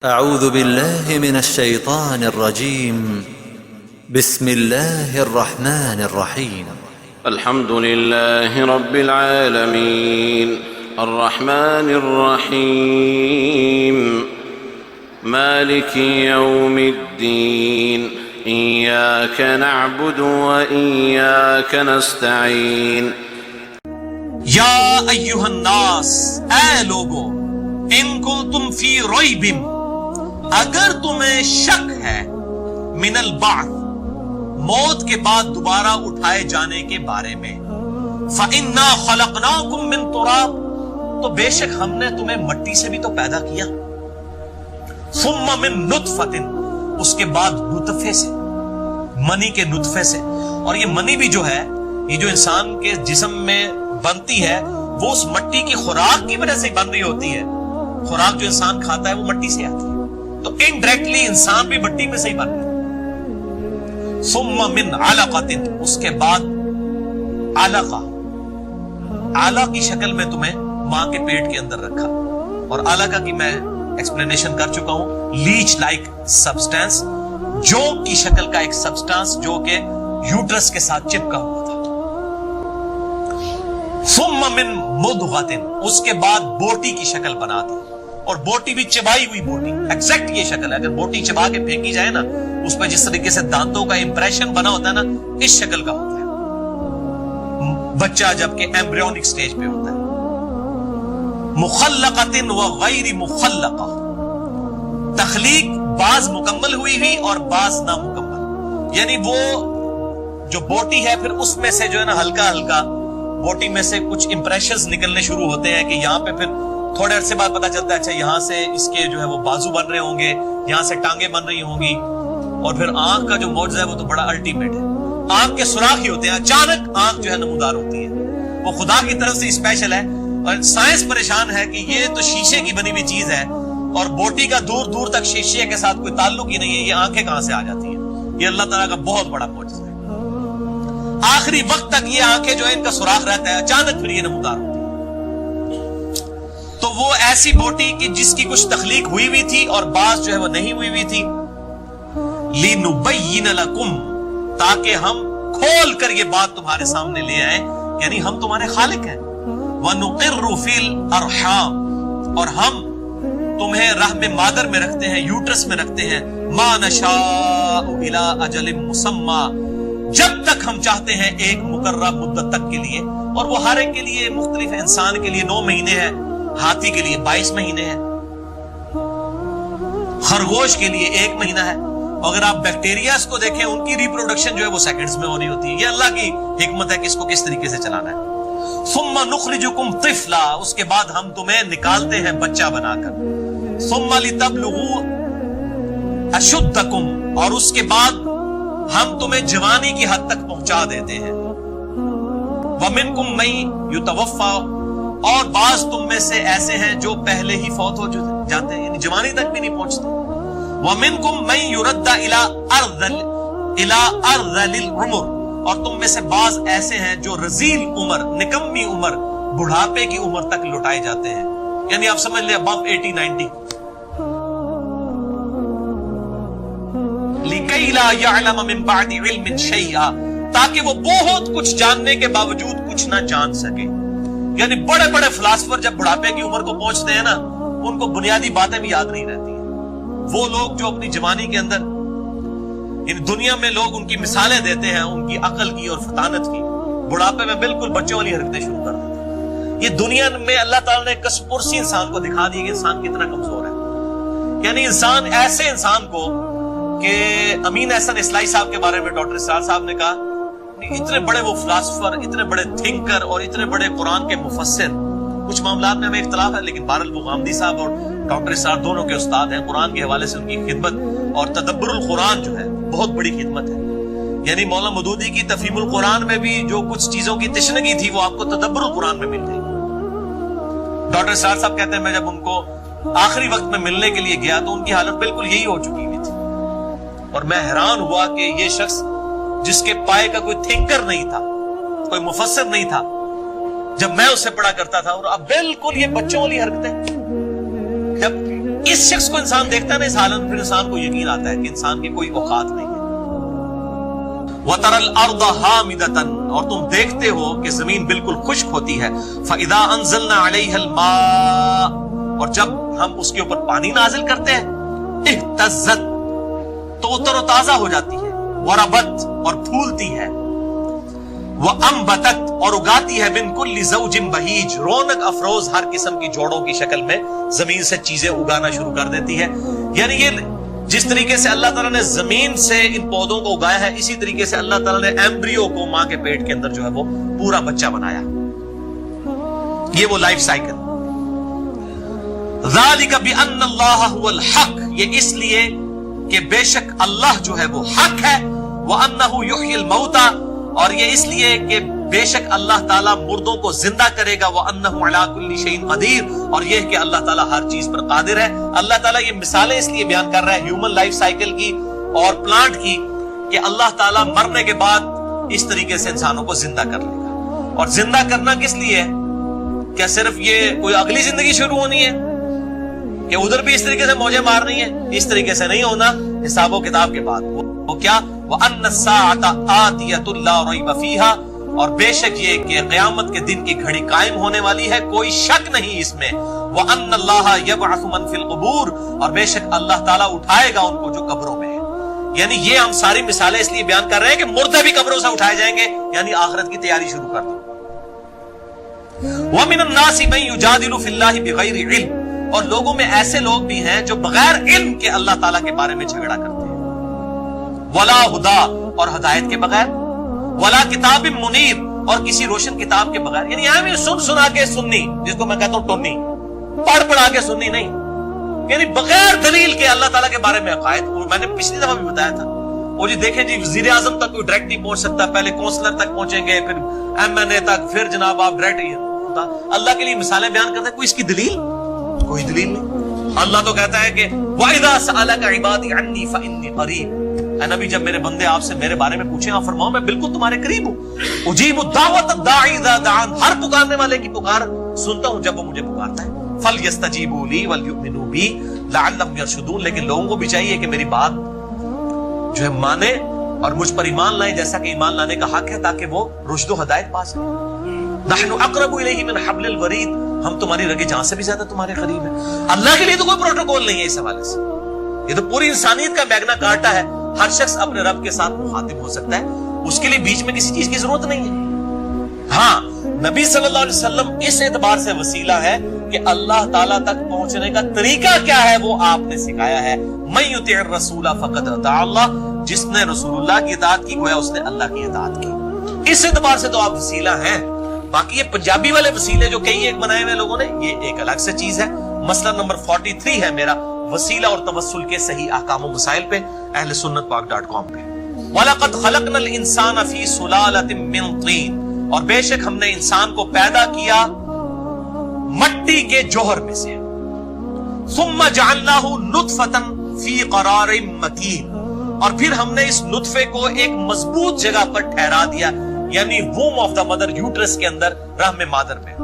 أعوذ بالله من الشيطان الرجيم. بسم الله الرحمن الرحيم. الحمد لله رب العالمين الرحمن الرحيم مالك يوم الدين إياك نعبد وإياك نستعين. یا ایھا الناس، اے لوگو، ان کنتم فی ریب، اگر تمہیں شک ہے، من البعث، موت کے بعد دوبارہ اٹھائے جانے کے بارے میں، فإنا خلقناکم من تراب، تو بے شک ہم نے تمہیں مٹی سے بھی تو پیدا کیا، ثم من نطفۃ، اس کے بعد نطفے سے، منی کے نطفے سے. اور یہ منی بھی جو ہے، یہ جو انسان کے جسم میں بنتی ہے، وہ اس مٹی کی خوراک کی وجہ سے بن رہی ہوتی ہے. خوراک جو انسان کھاتا ہے وہ مٹی سے آتی ہے، تو انڈائریکٹلی انسان بھی مٹی میں سے ہی بن رہا ہے. ثم من علقۃ، اس کے بعد علقہ، علقہ کی شکل میں تمہیں ماں کے پیٹ کے اندر رکھا. اور علقہ کی میں ایکسپلینیشن کر چکا ہوں، لیچ لائک سبسٹینس، جوک کی شکل کا ایک سبسٹانس جو کہ یوٹرس کے ساتھ چپکا ہوا تھا. ثم من مضغۃ، اس کے بعد بوٹی کی شکل بنا دی، اور بوٹی بھی چبائی ہوئی بوٹی، ایگزیکٹ یہ شکل ہے. اگر بوٹی چبا کے پھینکی جائے نا، اس پہ جس طریقے سے دانتوں کا امپریشن بنا ہوتا ہے نا، اس شکل کا ہوتا ہے بچہ جبکہ ایمبریونک سٹیج پہ ہوتا ہے. مخلقۃ و غیر مخلقہ، تخلیق بعض مکمل ہوئی ہوئی اور بعض نامکمل، یعنی وہ جو بوٹی ہے پھر اس میں سے جو ہے نا ہلکا ہلکا بوٹی میں سے کچھ امپریشنز نکلنے شروع ہوتے ہیں کہ یہاں پہ پھر تھوڑے عرصے بعد پتا چلتا ہے اچھا یہاں سے اس کے جو ہے وہ بازو بن رہے ہوں گے، یہاں سے ٹانگیں بن رہی ہوں گی. اور پھر آنکھ کا جو معجزہ ہے وہ تو بڑا الٹیمیٹ ہے. آنکھ کے سوراخ ہی ہوتے ہیں، اچانک آنکھ جو ہے نمودار ہوتی ہے، وہ خدا کی طرف سے اسپیشل ہے. اور سائنس پریشان ہے کہ یہ تو شیشے کی بنی ہوئی چیز ہے اور بوٹی کا دور دور تک شیشے کے ساتھ کوئی تعلق ہی نہیں ہے، یہ آنکھیں کہاں سے آ جاتی ہیں؟ یہ اللہ تعالیٰ کا بہت بڑا معجزہ ہے. آخری وقت تک یہ آنکھیں جو ہے ان کا سوراخ رہتا ہے، اچانک پھر یہ نمودار ہوتی ہے. تو وہ ایسی بوٹی کی جس کی کچھ تخلیق ہوئی ہوئی تھی اور بعض جو ہے وہ نہیں ہوئی ہوئی تھی. لِنُبَيِّنَ لَكُمْ، تاکہ ہم کھول کر یہ بات تمہارے سامنے لے آئیں، یعنی ہم تمہارے خالق ہیں. وَنُقِرُّ فِي الْأَرْحَامِ، اور ہم تمہیں رحم مادر میں رکھتے ہیں، یوٹرس میں رکھتے ہیں، مَا نَشَاءُ إِلَىٰ أَجَلٍ مُّسَمَّى، جب تک ہم چاہتے ہیں ایک مقررہ مدت تک کے لیے. اور وہ ہر ایک کے لیے مختلف، انسان کے لیے 9 مہینے ہے، ہاتھی کے لیے 22 مہینے ہے، خرگوش کے لیے 1 مہینہ ہے. اگر آپ بیکٹیریاز کو دیکھیں، ان کی ریپروڈکشن جو ہے وہ سیکنڈز میں ہونی ہوتی ہے. یہ اللہ کی حکمت ہے کہ اس کو کس طریقے سے چلانا ہے. ثم نخرجکم طفلا، اس کے بعد ہم تمہیں نکالتے ہیں بچہ بنا کر. ثم لتبلغوا اشدکم، اور اس کے بعد ہم تمہیں جوانی کی حد تک پہنچا دیتے ہیں. ومنکم من یتوفی، اور بعض تم میں سے ایسے ہیں جو پہلے ہی فوت ہو جاتے ہیں، یعنی جوانی تک بھی نہیں پہنچتے. ومنکم من یرد الی ارذل العمر، اور تم میں سے بعض ایسے ہیں جو رذیل عمر، نکمی عمر، بڑھاپے کی عمر تک لوٹائے جاتے ہیں، یعنی آپ سمجھ لیں ابو 80-90. لِكَيْ لَا يَعْلَمَ مِن بَعْدِ عِلْمٍ شَيْئًا، تاکہ وہ بہت کچھ جاننے کے باوجود کچھ نہ جان سکے. یعنی بڑے بڑے فلاسفر جب بڑھاپے کی عمر کو پہنچتے ہیں نا، ان کو بنیادی باتیں بھی یاد نہیں رہتی ہیں. وہ لوگ جو اپنی جوانی کے اندر، یعنی دنیا میں لوگ ان کی مثالیں دیتے ہیں ان کی عقل کی اور فطانت کی، بڑھاپے میں بالکل بچوں والی حرکتیں شروع کر دیتے ہیں. یہ دنیا میں اللہ تعالیٰ نے کسپرسی انسان کو دکھا دی کہ انسان کتنا کمزور ہے. یعنی انسان ایسے انسان کو کہ امین احسن اسلائی صاحب کے بارے میں ڈاکٹر اسرار صاحب نے کہا، اتنے بڑے وہ فلاسفر، اتنے بڑے تھنکر اور اتنے بڑے قرآن کے مفسر، کچھ معاملات میں ہمیں اختلاف ہے لیکن بہرحال وہ غامدی صاحب اور ڈاکٹر اسرار دونوں کے استاد ہیں. قرآن کے حوالے سے ان کی خدمت اور تدبر القرآن جو ہے بہت بڑی خدمت ہے. یعنی مولانا مودودی کی تفہیم القرآن میں بھی جو کچھ چیزوں کی تشنگی تھی وہ آپ کو تدبر القرآن میں مل گئی. ڈاکٹر اسرار صاحب کہتے ہیں میں جب ان کو آخری وقت میں ملنے کے لیے گیا تو ان کی حالت بالکل یہی ہو چکی ہوئی تھی، اور میں حیران ہوا کہ یہ شخص جس کے پائے کا کوئی تھنکر نہیں تھا، کوئی مفسر نہیں تھا، جب میں اس سے پڑھا کرتا تھا، اور اب بالکل یہ بچوں والی حرکتیں. جب اس شخص کو انسان دیکھتا ہے نا اس حالت میں، پھر انسان کو یقین آتا ہے کہ انسان کی کوئی اوقات نہیں ہے۔ وَتَرَى الْأَرْضَ حَامِدَةً، اور تم دیکھتے ہو کہ زمین بالکل خشک ہوتی ہے، فَإِذَا أَنزَلْنَا عَلَيْهَا الْمَاءَ، اور جب ہم اس کے اوپر پانی نازل کرتے ہیں، اهْتَزَّتْ، تو وہ تر و تازہ ہو جاتی ہے، وَرَبَتْ، اور پھولتی ہے، وَأَنبَتَتْ، اور اگاتی ہے، مِن كُلِّ زَوْجٍ بَهِيجٍ، رونق افروز ہر قسم کی جوڑوں کی شکل میں زمین سے چیزیں اگانا شروع کر دیتی ہے۔ یعنی یہ جس طریقے سے اللہ تعالیٰ نے زمین سے ان پودوں کو اگایا ہے، اسی طریقے سے اللہ تعالیٰ نے ایمبریو کو ماں کے پیٹ کے اندر جو ہے وہ پورا بچہ بنایا۔ یہ وہ لائف سائیکل۔ ذَلِكَ بِأَنَّ اللَّهَ هُوَ الْحَقُّ، یہ اس لیے کہ بے شک اللہ جو ہے وہ حق ہے، وَأَنَّهُ يُحْيِي الْمَوْتَى، اور یہ اس لیے کہ بے شک اللہ تعالیٰ مردوں کو زندہ کرے گا، وَأَنَّهُ عَلَى كُلِّ شَيْءٍ قَدِيرٌ، اور یہ کہ اللہ تعالیٰ ہر چیز پر قادر ہے۔ اللہ تعالیٰ یہ مثالیں اس لیے بیان کر رہا ہے ہیومن لائف سائیکل کی اور پلانٹ کی، کہ اللہ تعالیٰ مرنے کے بعد اس طریقے سے انسانوں کو زندہ کر لے گا۔ اور زندہ کرنا کس لیے ہے؟ کیا صرف یہ کوئی اگلی زندگی شروع ہونی ہے کہ ادھر بھی اس طریقے سے موجیں مارنی ہے؟ اس طریقے سے نہیں ہونا، حساب و کتاب کے بعد۔ وہ کیا؟ وَأَنَّ السَّاعَةَ آتِيَةٌ لَا رَيْبَ فِيهَا، اور بے شک یہ کہ قیامت کے دن کی گھڑی قائم ہونے والی ہے، کوئی شک نہیں اس میں۔ وَأَنَّ اللَّهَ يَبْعَثُ مَن فِي الْقُبُورِ، اور بے شک اللہ تعالیٰ اٹھائے گا ان کو جو قبروں میں ہے۔ یعنی یہ ہم ساری مثالیں اس لیے بیان کر رہے ہیں کہ مردے بھی قبروں سے اٹھائے جائیں گے، یعنی آخرت کی تیاری شروع کر دو۔ وَمِنَ النَّاسِ مَن يُجَادِلُ فِي اللَّهِ بِغَيْرِ عِلْمٍ، اور لوگوں میں ایسے لوگ بھی ہیں جو بغیر علم کے اللہ تعالیٰ کے بارے میں جھگڑا کرتے ہیں۔ وَلَا هُدَىٰ، اور ہدایت کے بغیر، وَلَا کِتَابٍ مُنِیرٍ، اور کسی روشن کتاب کے بغیر۔ یعنی یہاں بھی سنا کے سننی، جس کو میں کہتا ہوں ٹونی، پڑھا کے سننی نہیں، یعنی بغیر دلیل کے اللہ تعالیٰ کے بارے میں عقائد۔ میں نے پچھلی دفعہ بھی بتایا تھا، وہ جی دیکھیں جی وزیر اعظم تک کوئی ڈائریکٹ نہیں پہنچ سکتا، پہلے کونسلر تک پہنچیں گے، پھر MNA تک، پھر جناب آپ ڈائریکٹ اللہ کے لیے مثالیں بیان کرتے ہیں، کوئی اس کی دلیل؟ کوئی دلیل نہیں۔ اللہ تو کہتا ہے کہ وَإِذَا سَأَلَكَ عِبَادِي عَنِّي فَإِنِّي قَرِيبٌ، اے نبی جب میرے بندے آپ سے میرے بارے میں پوچھیں آپ فرماؤ میں بالکل تمہارے قریب ہوں۔ اجیب الدعوۃ الداعی اذا دعان، ہر پکارنے والے کی پکار سنتا ہوں جب وہ مجھے پکارتا ہے۔ فلیستجیبوا لی ولیؤمنوا بی لعلہم یرشدون، لیکن لوگوں کو بھی چاہیے کہ میری بات جو ہے مانے اور مجھ پر ایمان لائیں جیسا کہ ایمان لانے کا حق ہے، تاکہ وہ رشد و ہدایت پا سکیں۔ نحن اقرب الیہ من حبل الورید، ہم تمہاری رگے جان سے بھی زیادہ تمہارے قریب ہیں۔ اللہ کے لیے تو کوئی پروٹوکول نہیں ہے اس حوالے سے، یہ تو پوری انسانیت کا میگنا کارٹا ہے، ہر شخص اپنے رب کے ساتھ مخاطب ہو سکتا ہے، اس کے لیے بیچ میں کسی چیز کی ضرورت نہیں ہے۔ ہاں نبی صلی اللہ علیہ وسلم اس اعتبار سے وسیلہ ہے کہ اللہ تعالیٰ تک پہنچنے کا طریقہ کیا ہے وہ آپ نے سکھایا ہے۔ من یطع الرسول فقد اطاع اللہ، جس نے رسول اللہ کی اطاعت کی گویا اس نے اللہ کی اطاعت کی۔ اس اعتبار سے تو آپ وسیلہ ہیں۔ باقی یہ پنجابی والے وسیلے جو کئی ایک بنائے ہوئے لوگوں نے، یہ ایک الگ سے چیز ہے۔ مسئلہ نمبر 43 ہے میرا، وسیلہ اور توسل کے صحیح احکام و مسائل پہ، اہل سنت پاک.com پہ۔ وَلَقَدْ خَلَقْنَا الْإِنسَانَ فِي سُلَالَةٍ مِّن طِينٍ، اور بے شک ہم نے انسان کو پیدا کیا مٹی کے جوہر میں سے۔ ثُمَّ جَعَلْنَاهُ نُطْفَةً فِي قَرَارٍ مَّكِينٍ، اور پھر ہم نے اس نطفے کو ایک مضبوط جگہ پر ٹھہرا دیا، یعنی ووم آف دا مدر، یوٹرس کے اندر، رحم مادر میں۔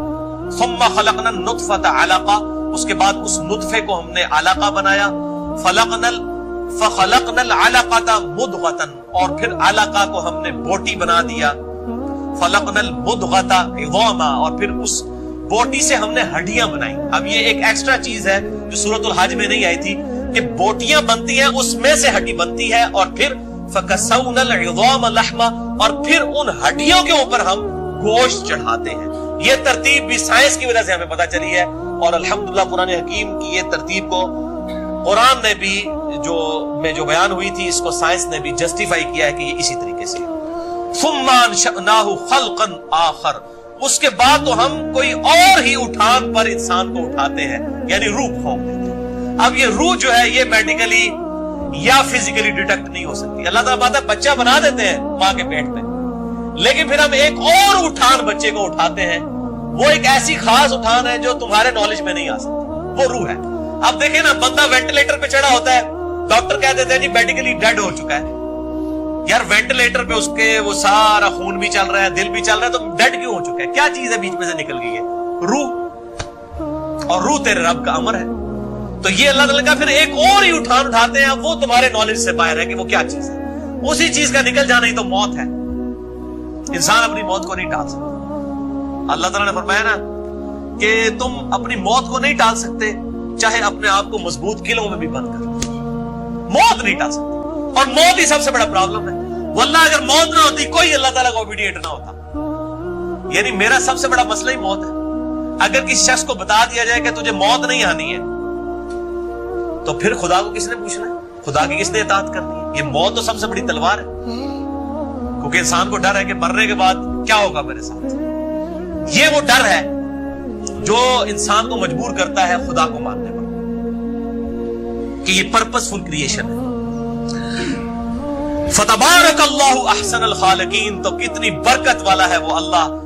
ثُمَّ خَلَقْنَا النُّطْفَةَ عَلَقَةً، اس کے بعد اس نطفے کو ہم نے علقہ بنایا۔ فَخَلَقْنَا الْعَلَقَةَ مُضْغَةً، اور پھر علقہ کو ہم نے بوٹی بنا دیا۔ فَخَلَقْنَا الْمُضْغَةَ عِظَامًا، اور پھر اس بوٹی سے ہم نے ہڈیاں بنائی۔ اب یہ ایک ایکسٹرا چیز ہے جو سورۃ الحج میں نہیں آئی تھی، کہ بوٹیاں بنتی ہیں، اس میں سے ہڈی بنتی ہے، اور پھر فَكَسَوْنَا الْعِظَامَ لَحْمًا، اور پھر ان ہڈیوں کے اوپر ہم گوشت چڑھاتے ہیں۔ یہ ترتیب بھی سائنس کی وجہ سے ہمیں پتہ چلی ہے، اور الحمدللہ قرآن حکیم کی یہ ترتیب کو قرآن نے بھی جو بیان ہوئی تھی، اس کو سائنس نے بھی جسٹیفائی کیا ہے کہ یہ اسی طریقے سے۔ ثُمَّ أَنشَأْنَاهُ خَلْقًا آخر، اس کے بعد تو ہم کوئی اور ہی اٹھان پر انسان کو اٹھاتے ہیں، یعنی روح کھونک دیتے ہیں۔ اب یہ روح جو ہے یہ میڈیکلی یا فزیکلی ڈیٹیکٹ نہیں ہو سکتی۔ اللہ تعالیٰ بات ہے بچہ بنا دیتے ہیں ماں کے پیٹ میں، لیکن پھر ہم ایک اور اٹھان بچے کو اٹھاتے ہیں، وہ ایک ایسی خاص اٹھان ہے جو تمہارے نالج میں نہیں آ سکتی، وہ روح ہے۔ اب دیکھیں نا، بندہ وینٹیلیٹر پہ چڑھا ہوتا ہے، ڈاکٹر کہہ دیتے ہیں جی میڈیکلی ڈیڈ ہو چکا ہے۔ یار وینٹیلیٹر پہ اس کے وہ سارا خون بھی چل رہا ہے، دل بھی چل رہا ہے، تو ڈیڈ کیوں ہو چکا ہے؟ کیا چیز ہے بیچ میں سے نکل گئی ہے؟ روح، اور روح تیرے رب کا امر ہے۔ تو یہ اللہ تعالیٰ کا پھر ایک اور ہی اٹھان اٹھاتے ہیں، وہ تمہارے نالج سے باہر ہے کہ وہ کیا چیز ہے. اسی چیز کا نکل جانا ہی تو موت ہے. انسان اپنی موت کو نہیں ٹال سکتا. اللہ تعالیٰ نے فرمایا نا کہ تم اپنی موت کو نہیں ٹال سکتے، چاہے اپنے آپ کو مضبوط قلعوں میں بھی بند کر لو، موت نہیں ٹال سکتے. اور موت ہی سب سے بڑا پرابلم ہے. واللہ اگر موت نہ ہوتی کوئی اللہ تعالیٰ کا اوبیڈینٹ نہ ہوتا. یعنی میرا سب سے بڑا مسئلہ ہی موت ہے. اگر کسی شخص کو بتا دیا جائے کہ تجھے موت نہیں آنی ہے تو پھر خدا کو کس نے پوچھنا ہے؟ خدا کی کس نے اطاعت کرنی ہے؟ یہ موت تو سب سے بڑی تلوار ہے، کیونکہ انسان کو ڈر ہے کہ مرنے کے بعد کیا ہوگا میرے ساتھ. یہ وہ ڈر ہے جو انسان کو مجبور کرتا ہے خدا کو ماننے پر، کہ یہ پرپس فل کریشن ہے. فتبارک اللہ احسن الخالقین، تو کتنی برکت والا ہے وہ اللہ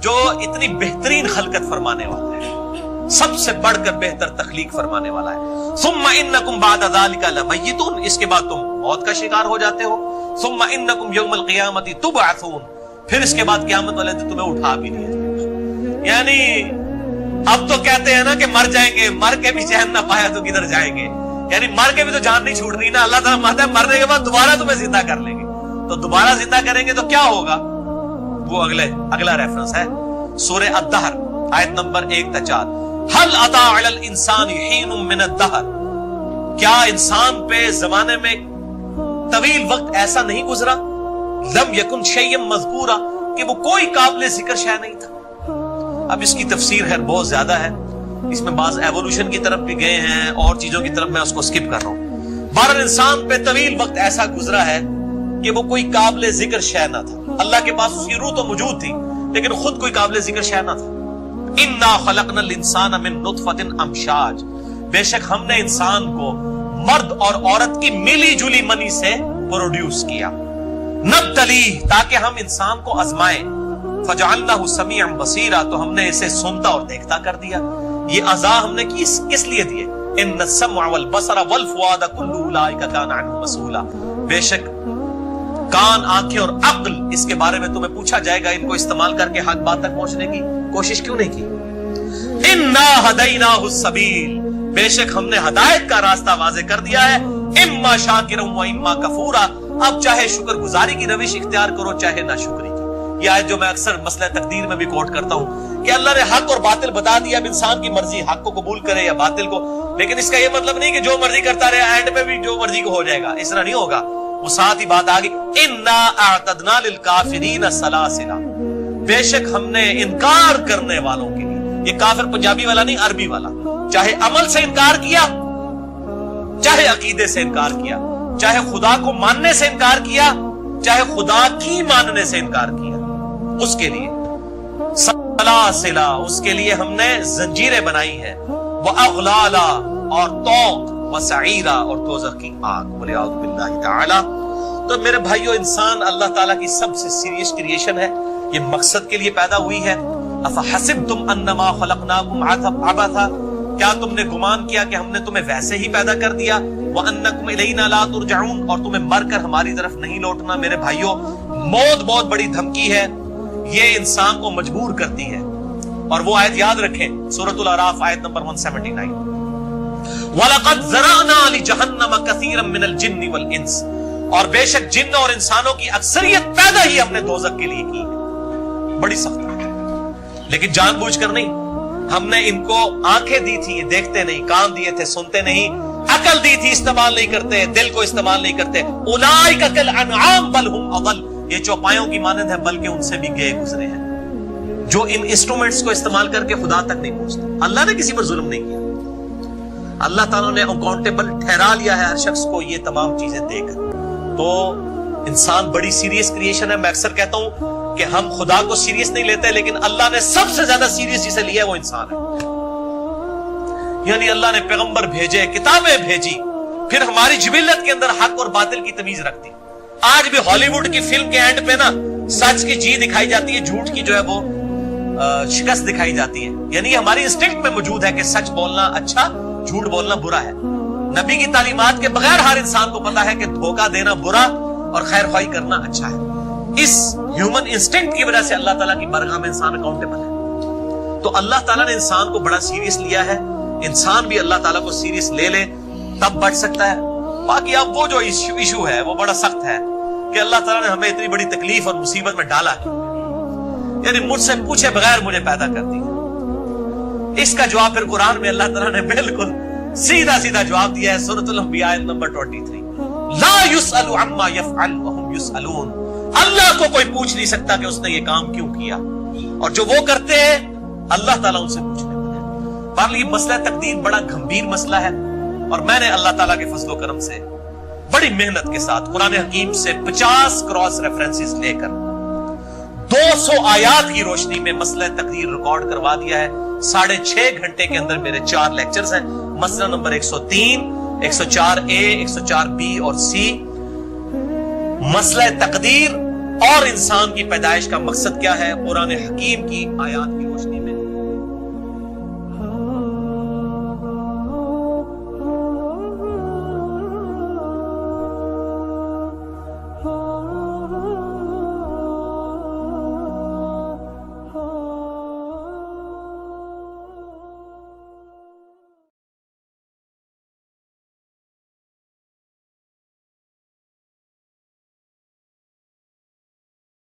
جو اتنی بہترین خلقت فرمانے والا ہے، سب سے بڑھ کر بہتر تخلیق فرمانے والا ہے. ثم انکم بعد ذلک لمیتون، اس کے بعد تم موت کا شکار ہو جاتے ہو. ثم انکم یوم القیامت تبعثون، پھر اس کے بعد قیامت والے دن تمہیں اٹھا بھی دیا جائے گا. یعنی اب تو کہتے ہیں نا کہ مر جائیں گے، مر کے بھی چین نہ پایا تو کدھر جائیں گے. یعنی مر کے بھی تو جان نہیں چھوٹ رہی نا. اللہ تعالیٰ مانتا ہے مرنے کے بعد دوبارہ تمہیں زندہ کر لیں گے. تو دوبارہ زندہ کریں گے تو کیا ہوگا؟ وہ اگلا ریفرنس ہے سورہ الدہر آیت نمبر 1-4. هل اتى على الانسان حين من الدهر، کیا انسان پہ زمانے میں طویل وقت ایسا نہیں گزرا، لم یکن شیئا مذکورا، کہ وہ کوئی قابل ذکر شے نہیں تھا. اب اس کی تفسیر ہے بہت زیادہ ہے، اس میں بعض ایوولوشن کی طرف بھی گئے ہیں اور چیزوں کی طرف، میں اس کو سکپ کر رہا ہوں. بہرحال انسان پہ طویل وقت ایسا گزرا ہے کہ وہ کوئی قابل ذکر شے نہ تھا. اللہ کے پاس اس کی روح تو موجود تھی لیکن خود کوئی قابل ذکر شے نہ تھا. انا خلقنا الانسان من نطفۃ امشاج، بے شک ہم نے انسان کو مرد اور عورت کی ملی جلی منی سے پروڈیوس کیا. نبتلیہ، تاکہ ہم انسان کو آزمائیں. فجعلناہ سمیعا بصیرا، تو ہم نے اسے سنتا اور دیکھتا کر دیا. یہ اعضاء ہم نے کس لیے دیے؟ ان السمع والبصر والفؤاد کل اولئک کان عنہ مسئولا، بے شک کان، آنکھیں اور عقل، اس کے بارے میں تمہیں پوچھا جائے گا. ان کو استعمال کر کے حق بات تک پہنچنے کی کوشش کیوں نہیں کی؟ انا ہدیناہ السبیل، بے شک ہم نے ہدایت کا راستہ واضح کر دیا ہے. اما شاکرا و اما کفورا، اب چاہے شکر گزاری کی روش اختیار کرو چاہے ناشکری کی. یہ آیت جو میں اکثر مسئلہ تقدیر میں بھی کوٹ کرتا ہوں کہ اللہ نے حق اور باطل بتا دیا، اب انسان کی مرضی حق کو قبول کرے یا باطل کو. لیکن اس کا یہ مطلب نہیں کہ جو مرضی کرتا رہے اینڈ میں بھی جو مرضی کو ہو جائے گا، اس طرح نہیں ہوگا. وہ ساتھ ہی بات آگئی، انا اعتدنا للکافرین سلاسلا، بے شک ہم نے انکار کرنے والوں کے لیے، یہ کافر پنجابی والا نہیں عربی والا، چاہے عمل سے انکار کیا، چاہے عقیدے سے انکار کیا، چاہے خدا کو ماننے سے انکار کیا، چاہے خدا کی ماننے سے انکار کیا، اس کے لیے سلاسلا، اس کے لیے ہم نے زنجیریں بنائی ہیں. واغلالا، اور طوق، وسعیرا، اور دوزخ کی آگ. ولیعوذ باللہ تعالی. تو میرے بھائیو، انسان اللہ تعالیٰ کی سب سے سیریس کریشن ہے، یہ مقصد کے لیے پیدا ہوئی ہے. افحسبتم انما خلقناکم عبثا، کیا تم نے گمان کیا کہ ہم نے تمہیں ویسے ہی پیدا کر دیا؟ وانکم الینا لا ترجعون، اور تمہیں مر کر ہماری طرف نہیں لوٹنا. میرے بھائیو، موت بہت بڑی دھمکی ہے، یہ انسان کو مجبور کرتی ہے. اور وہ آیت یاد رکھیں، سورۃ الاعراف آیت نمبر 179، وَلَقَدْ ذَرَأْنَا لِجَهَنَّمَ كَثِيرًا مِنَ الْجِنِّ وَالْإِنسِ، اور بے شک جن اور انسانوں کی اکثریت پیدا ہی ہم نے دوزخ کے لیے کی ہے. بڑی سخت ہے، لیکن جان بوجھ کر نہیں. ہم نے ان کو آنکھیں دی تھی، یہ دیکھتے نہیں، کان دیے تھے سنتے نہیں، عقل دی تھی استعمال نہیں کرتے، دل کو استعمال نہیں کرتے. اولئک کالانعام بل ہم اضل، یہ چوپایوں کی مانند ہے بلکہ ان سے بھی گئے گزرے ہیں، جو ان انسٹرومنٹس کو استعمال کر کے خدا تک نہیں پہنچتے. اللہ نے کسی پر ظلم نہیں کیا، اللہ تعالیٰ نے اکاؤنٹیبل ٹھہرا لیا ہے ہر شخص کو یہ تمام چیزیں دے کر. تو انسان بڑی سیریس کریشن ہے. میں اکثر کہتا ہوں کہ ہم خدا کو سیریس نہیں لیتے، لیکن اللہ نے سب سے زیادہ سیریس جسے لیا ہے وہ انسان ہے. یعنی اللہ نے پیغمبر بھیجے، کتابیں بھیجی، پھر ہماری جبلت کے اندر حق اور باطل کی تمیز رکھتی. آج بھی ہالی ووڈ کی فلم کے اینڈ پہ نا سچ کی جی دکھائی جاتی ہے، جھوٹ کی جو ہے وہ شکست دکھائی جاتی ہے. یعنی ہماری انسٹنکٹ میں موجود ہے کہ سچ بولنا اچھا، جھوٹ بولنا برا ہے. نبی کی تعلیمات کے بغیر ہر انسان کو پتا ہے کہ دھوکہ دینا برا اور خیر خواہی کرنا اچھا ہے. اس ہیومن انسٹنکٹ کی وجہ سے اللہ تعالیٰ کی بارگاہ میں انسان اکاؤنٹیبل ہے. تو اللہ تعالیٰ نے انسان کو بڑا سیریس لیا ہے. انسان بھی اللہ تعالیٰ کو سیریس لے لے تب بچ سکتا ہے. باقی اب وہ جو ایشو ہے وہ بڑا سخت ہے کہ اللہ تعالیٰ نے ہمیں اتنی بڑی تکلیف اور مصیبت میں ڈالا کیوں, یعنی مجھ سے پوچھے بغیر مجھے پیدا کر دیا. اس کا جواب پھر قرآن میں اللہ تعالیٰ نے بالکل سیدھا سیدھا جواب دیا ہے سورۃ الانبیاء آیت نمبر 23. لا يسأل عما يفعل وهم يسألون. اللہ کو کوئی پوچھ نہیں سکتا کہ اس نے یہ کام کیوں کیا, اور جو وہ کرتے ہیں اللہ تعالیٰ ان سے پوچھنے والے ہیں. پر یہ مسئلہ تقدیر بڑا گمبھیر مسئلہ ہے, اور میں نے اللہ تعالیٰ کے فضل و کرم سے بڑی محنت کے ساتھ قرآن حکیم سے 50 کراس ریفرنسز لے کر 200 آیات کی روشنی میں مسئلہ تقدیر ریکارڈ کروا دیا ہے. 6.5 گھنٹے کے اندر میرے 4 لیکچرز ہیں. مسئلہ نمبر 103, 104A, 104B اور C, مسئلہ تقدیر اور انسان کی پیدائش کا مقصد کیا ہے, قرآن حکیم کی آیات کی روشنی